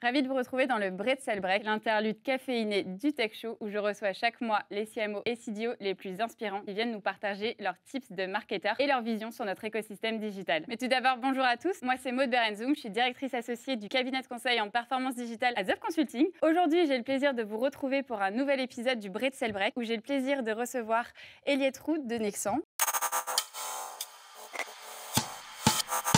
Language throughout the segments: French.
Ravi de vous retrouver dans le Bretzel Break, l'interlude caféiné du Tech Show où je reçois chaque mois les CMO et CDO les plus inspirants qui viennent nous partager leurs tips de marketeurs et leur vision sur notre écosystème digital. Mais tout d'abord, bonjour à tous. Moi, c'est Maud Berenzoum. Je suis directrice associée du cabinet de conseil en performance digitale à Zop Consulting. Aujourd'hui, j'ai le plaisir de vous retrouver pour un nouvel épisode du Bretzel Break où j'ai le plaisir de recevoir Eliette Roux de Nexans.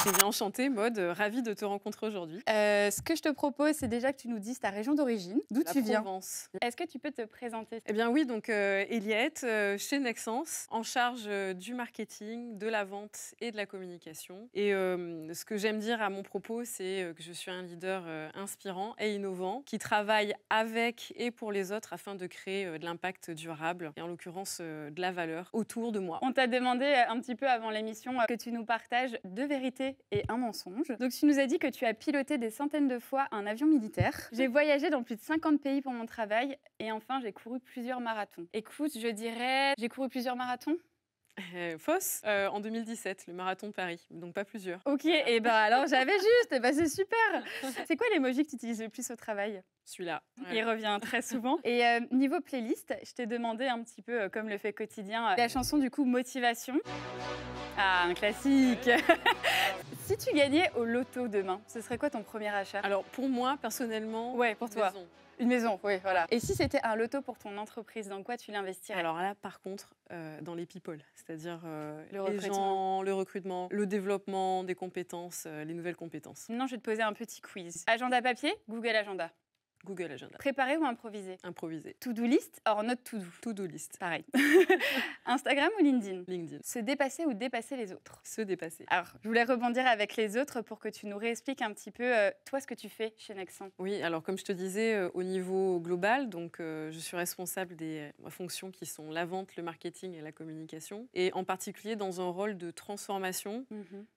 Eh bien, enchantée, Maud, ravie de te rencontrer aujourd'hui. Ce que je te propose, c'est déjà que tu nous dises ta région d'origine, d'où tu viens. Provence. Est-ce que tu peux te présenter? Eh bien oui, donc Eliette, chez Nexans, en charge du marketing, de la vente et de la communication. Et ce que j'aime dire à mon propos, c'est que je suis un leader inspirant et innovant qui travaille avec et pour les autres afin de créer de l'impact durable et en l'occurrence de la valeur autour de moi. On t'a demandé un petit peu avant l'émission que tu nous partages deux vérités et un mensonge. Donc tu nous as dit que tu as piloté des centaines de fois un avion militaire. J'ai voyagé dans plus de 50 pays pour mon travail et enfin j'ai couru plusieurs marathons. Écoute, je dirais, j'ai couru plusieurs marathons. Fausse, en 2017, le marathon de Paris, donc pas plusieurs. Ok, et ben alors j'avais juste, et ben c'est super. C'est quoi l'emoji que tu utilises le plus au travail? Celui-là. Il revient très souvent. Et niveau playlist, je t'ai demandé un petit peu, comme le fait quotidien, la chanson du coup Motivation. Ah, un classique. Si tu gagnais au loto demain, ce serait quoi ton premier achat? Alors pour moi, personnellement, Ouais, pour toi. maison. Une maison, oui, voilà. Et si c'était un loto pour ton entreprise, dans quoi tu l'investirais? Alors là, par contre, dans les people, c'est-à-dire les recrutement. gens, le recrutement, le développement des compétences, les nouvelles compétences. Maintenant, je vais te poser un petit quiz. Agenda papier, Google Agenda. Google Agenda. Préparé ou improvisé? Improvisé. To-do list or not to-do? To-do list. Pareil. Instagram ou LinkedIn? LinkedIn. Se dépasser ou dépasser les autres? Se dépasser. Alors, je voulais rebondir avec les autres pour que tu nous réexpliques un petit peu, toi, ce que tu fais chez Nexans. Oui, alors comme je te disais, au niveau global, donc je suis responsable des fonctions qui sont la vente, le marketing et la communication, et en particulier dans un rôle de transformation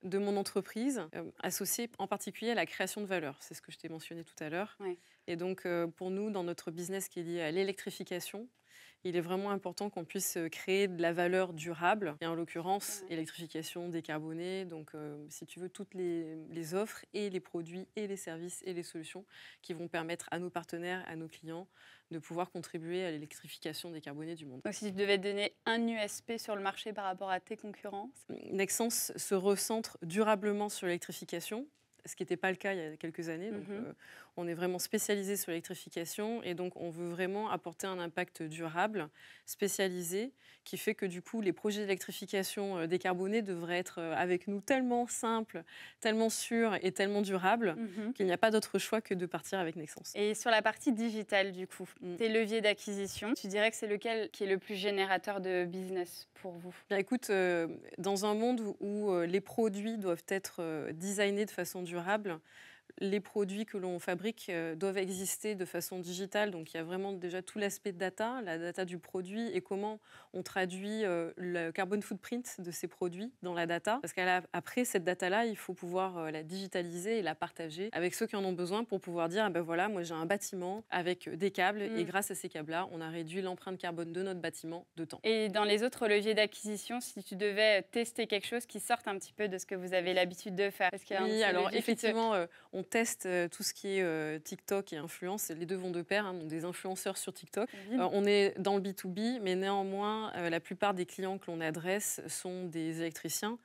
de mon entreprise, associé en particulier à la création de valeur. C'est ce que je t'ai mentionné tout à l'heure. Ouais. Et donc, pour nous, dans notre business qui est lié à l'électrification, il est vraiment important qu'on puisse créer de la valeur durable, et en l'occurrence, électrification décarbonée. Donc, si tu veux, toutes les offres et les produits et les services et les solutions qui vont permettre à nos partenaires, à nos clients, de pouvoir contribuer à l'électrification décarbonée du monde. Donc, si tu devais donner un USP sur le marché par rapport à tes concurrents? Nexans se recentre durablement sur l'électrification, ce qui n'était pas le cas il y a quelques années. Donc, on est vraiment spécialisé sur l'électrification et donc on veut vraiment apporter un impact durable, spécialisé, qui fait que du coup, les projets d'électrification décarbonés devraient être avec nous tellement simples, tellement sûrs et tellement durables qu'il n'y a pas d'autre choix que de partir avec Nexans. Et sur la partie digitale, du coup, tes leviers d'acquisition, tu dirais que c'est lequel qui est le plus générateur de business pour vous? Bien, écoute, dans un monde où les produits doivent être designés de façon durable, les produits que l'on fabrique doivent exister de façon digitale. Donc, il y a vraiment déjà tout l'aspect data, la data du produit et comment on traduit le carbon footprint de ces produits dans la data. Parce qu'après, cette data-là, il faut pouvoir la digitaliser et la partager avec ceux qui en ont besoin pour pouvoir dire, ah ben voilà, moi j'ai un bâtiment avec des câbles et grâce à ces câbles-là, on a réduit l'empreinte carbone de notre bâtiment de temps. Et dans les autres leviers d'acquisition, si tu devais tester quelque chose qui sorte un petit peu de ce que vous avez l'habitude de faire? Parce qu'il y a oui, alors effectivement, on teste tout ce qui est TikTok et influence. Les deux vont de pair, donc des influenceurs sur TikTok. On est dans le B2B, mais néanmoins, la plupart des clients que l'on adresse sont des électriciens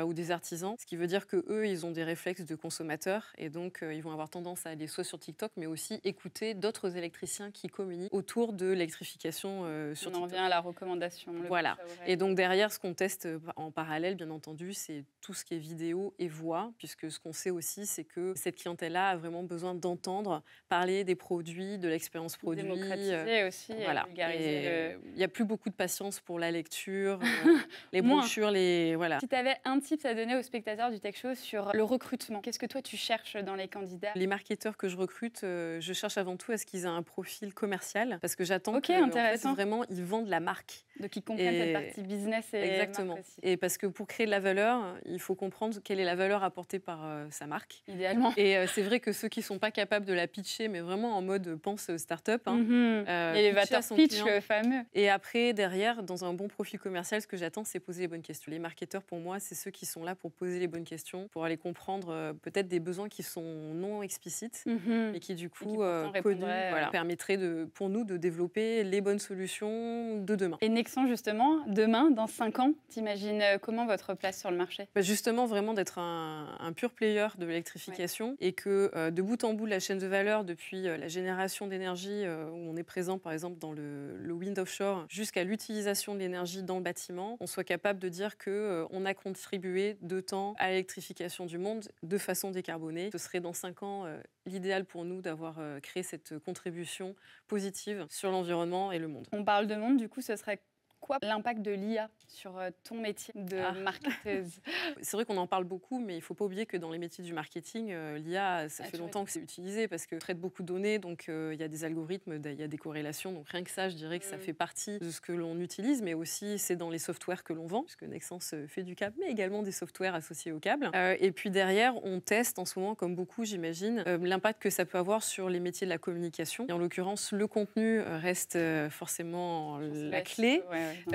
ou des artisans, ce qui veut dire qu'eux, ils ont des réflexes de consommateurs et donc ils vont avoir tendance à aller soit sur TikTok, mais aussi écouter d'autres électriciens qui communiquent autour de l'électrification sur TikTok. On en vient à la recommandation. Voilà. Et donc derrière, ce qu'on teste en parallèle, bien entendu, c'est tout ce qui est vidéo et voix, puisque ce qu'on sait aussi, c'est que cette clientèle-là a vraiment besoin d'entendre parler des produits, de l'expérience produit. Démocratiser aussi, voilà. vulgariser. Il n'y a plus beaucoup de patience pour la lecture, les brochures, voilà. Si tu avais un tip à donner aux spectateurs du Tech Show sur le recrutement, qu'est-ce que toi tu cherches dans les candidats? Les marketeurs que je recrute, je cherche avant tout à ce qu'ils aient un profil commercial, parce que j'attends vraiment ils vendent la marque. Donc ils comprennent cette partie business et exactement. Marque aussi. Et parce que pour créer de la valeur, il faut comprendre quelle est la valeur apportée par sa marque. Idéalement. Et c'est vrai que ceux qui ne sont pas capables de la pitcher, mais vraiment en mode pense start-up, hein, L'élévateur pitch, le fameux. Et après, derrière, dans un bon profil commercial, ce que j'attends, c'est poser les bonnes questions. Les marketeurs, pour moi, c'est ceux qui sont là pour poser les bonnes questions, pour aller comprendre peut-être des besoins qui sont non explicites, mais qui, du coup, connus, permettraient pour nous de développer les bonnes solutions de demain. Et Nexans, justement, demain, dans 5 ans, t'imagines comment votre place sur le marché? Justement, vraiment d'être un pur player de l'électrification et que de bout en bout de la chaîne de valeur, depuis la génération d'énergie où on est présent, par exemple, dans le wind offshore, jusqu'à l'utilisation de l'énergie dans le bâtiment, on soit capable de dire qu'on a contribué de temps à l'électrification du monde de façon décarbonée. Ce serait dans 5 ans l'idéal pour nous d'avoir créé cette contribution positive sur l'environnement et le monde. On parle de monde, du coup, ce serait quoi l'impact de l'IA sur ton métier de marketeuse? C'est vrai qu'on en parle beaucoup, mais il ne faut pas oublier que dans les métiers du marketing, l'IA, ça fait longtemps que c'est utilisé parce que traite beaucoup de données, donc il y a des algorithmes, il y a des corrélations. Donc rien que ça, je dirais que ça fait partie de ce que l'on utilise, mais aussi c'est dans les softwares que l'on vend, puisque Nexans fait du câble, mais également des softwares associés au câble. Et puis derrière, on teste en ce moment, comme beaucoup, j'imagine, l'impact que ça peut avoir sur les métiers de la communication. Et en l'occurrence, le contenu reste forcément la clé.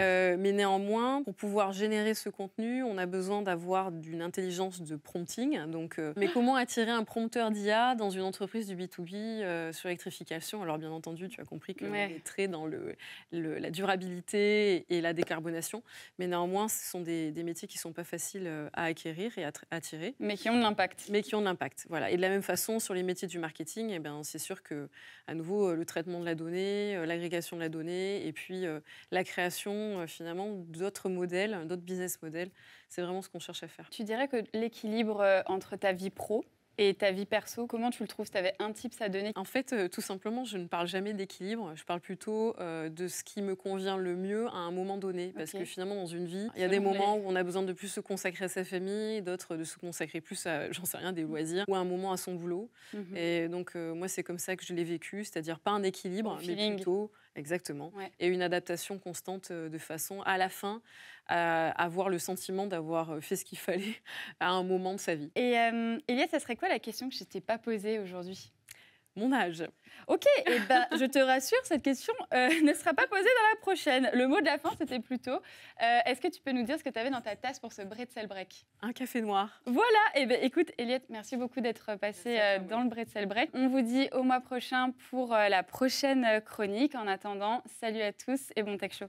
Mais néanmoins, pour pouvoir générer ce contenu, on a besoin d'avoir d'une intelligence de prompting. Donc, mais comment attirer un prompteur d'IA dans une entreprise du B2B sur l'électrification? Alors bien entendu, tu as compris qu'on est très dans la durabilité et la décarbonation. Mais néanmoins, ce sont des métiers qui ne sont pas faciles à acquérir et à attirer. Mais qui ont de l'impact. Mais qui ont de l'impact, voilà. Et de la même façon, sur les métiers du marketing, eh ben, c'est sûr que, à nouveau, le traitement de la donnée, l'agrégation de la donnée et puis la création finalement d'autres modèles, d'autres business models. C'est vraiment ce qu'on cherche à faire. Tu dirais que l'équilibre entre ta vie pro et ta vie perso, comment tu le trouves? Tu avais un tips à donner? En fait, tout simplement, je ne parle jamais d'équilibre. Je parle plutôt de ce qui me convient le mieux à un moment donné. Parce que finalement, dans une vie, il y a des moments où on a besoin de plus se consacrer à sa famille, d'autres de se consacrer plus à, j'en sais rien, des loisirs, ou à un moment à son boulot. Et donc, moi, c'est comme ça que je l'ai vécu, c'est-à-dire pas un équilibre, mais plutôt... Exactement. Et une adaptation constante de façon, à la fin, à avoir le sentiment d'avoir fait ce qu'il fallait à un moment de sa vie. Et Eliette, ça serait quoi la question que je ne t'ai pas posée aujourd'hui? Mon âge. Ok, et ben, je te rassure, cette question ne sera pas posée dans la prochaine. Le mot de la fin, c'était plutôt est-ce que tu peux nous dire ce que tu avais dans ta tasse pour ce bretzel break? Un café noir. Voilà, et ben, écoute, Eliette, merci beaucoup d'être passée dans le bretzel break. On vous dit au mois prochain pour la prochaine chronique. En attendant, salut à tous et bon tech show.